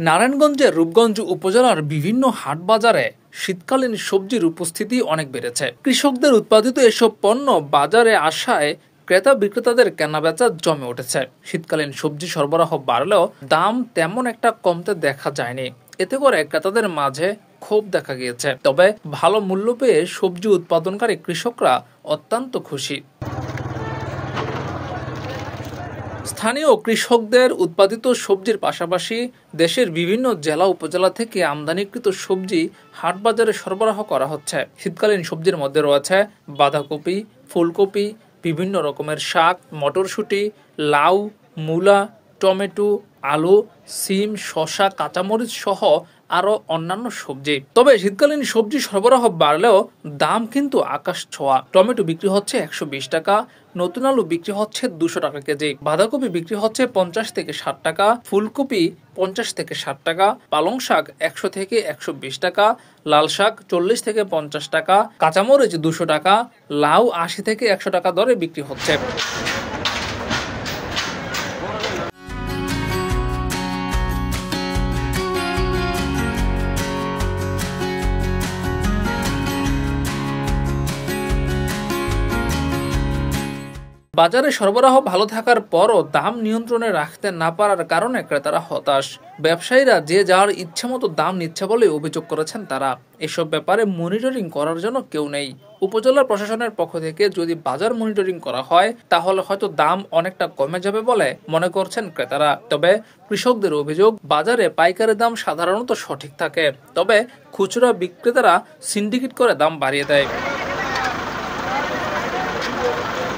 নারায়ণগঞ্জের রূপগঞ্জ উপজেলার বিভিন্ন হাট বাজারে শীতকালীন সবজির উপস্থিতি অনেক বেড়েছে। কৃষকদের উৎপাদিত এসব পণ্য বাজারে আসায় ক্রেতা বিক্রেতাদের কেনাবেচা জমে উঠেছে। শীতকালীন সবজি সরবরাহ বাড়লেও দাম তেমন একটা কমতে দেখা যায়নি। এতে করে ক্রেতাদের মাঝে ক্ষোভ দেখা গিয়েছে। তবে ভালো মূল্য পেয়ে সবজি উৎপাদনকারী কৃষকরা অত্যন্ত খুশি। স্থানীয় কৃষকদের উৎপাদিত সবজির পাশাপাশি দেশের বিভিন্ন জেলা উপজেলা থেকে আমদানিকৃত সবজি হাট বাজারে সরবরাহ করা হচ্ছে। শীতকালীন সবজির মধ্যে রয়েছে বাঁধাকপি, ফুলকপি, বিভিন্ন রকমের শাক, মটরশুঁটি, লাউ, মূলা, টমেটো, আলু, সিম, শসা, কাঁচামরিচ সহ আরও অন্যান্য সবজি। তবে শীতকালীন সবজি সরবরাহ বাড়লেও দাম কিন্তু আকাশ ছোঁয়া। টমেটো বিক্রি হচ্ছে 120 টাকা, নতুন আলু বিক্রি হচ্ছে 200 টাকা কেজি, বাঁধাকপি বিক্রি হচ্ছে 50 থেকে 60 টাকা, ফুলকপি 50 থেকে 60 টাকা, পালং শাক 100 থেকে 120 টাকা, লাল শাক 40 থেকে 50 টাকা, কাঁচামরিচ 200 টাকা, লাউ 80 থেকে 100 টাকা দরে বিক্রি হচ্ছে। বাজারে সরবরাহ ভালো থাকার পরও দাম নিয়ন্ত্রণে রাখতে না পারার কারণে ক্রেতারা হতাশ। ব্যবসায়ীরা যে যার ইচ্ছামতো দাম নিচ্ছে বলে অভিযোগ করেছেন তারা। এসব ব্যাপারে মনিটরিং করার জন্য কেউ নেই। উপজেলা প্রশাসনের পক্ষ থেকে যদি বাজার মনিটরিং করা হয় তাহলে হয়তো দাম অনেকটা কমে যাবে বলে মনে করছেন ক্রেতারা। তবে কৃষকদের অভিযোগ, বাজারে পাইকারি দাম সাধারণত সঠিক থাকে, তবে খুচরা বিক্রেতারা সিন্ডিকেট করে দাম বাড়িয়ে দেয়।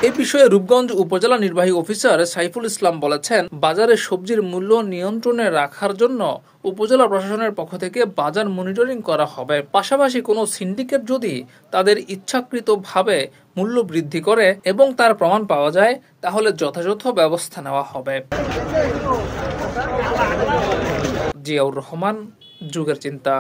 এই বিষয়ে রূপগঞ্জ উপজেলা নির্বাহী অফিসার সাইফুল ইসলাম বলেছেন, বাজারে সবজির মূল্য নিয়ন্ত্রণে রাখার জন্য উপজেলা প্রশাসনের পক্ষ থেকে বাজার মনিটরিং করা হবে। পাশাপাশি কোনো সিন্ডিকেট যদি তাদের ইচ্ছাকৃতভাবে মূল্য বৃদ্ধি করে এবং তার প্রমাণ পাওয়া যায় তাহলে যথাযথ ব্যবস্থা নেওয়া হবে। জিয়াউর রহমান, যুগের চিন্তা।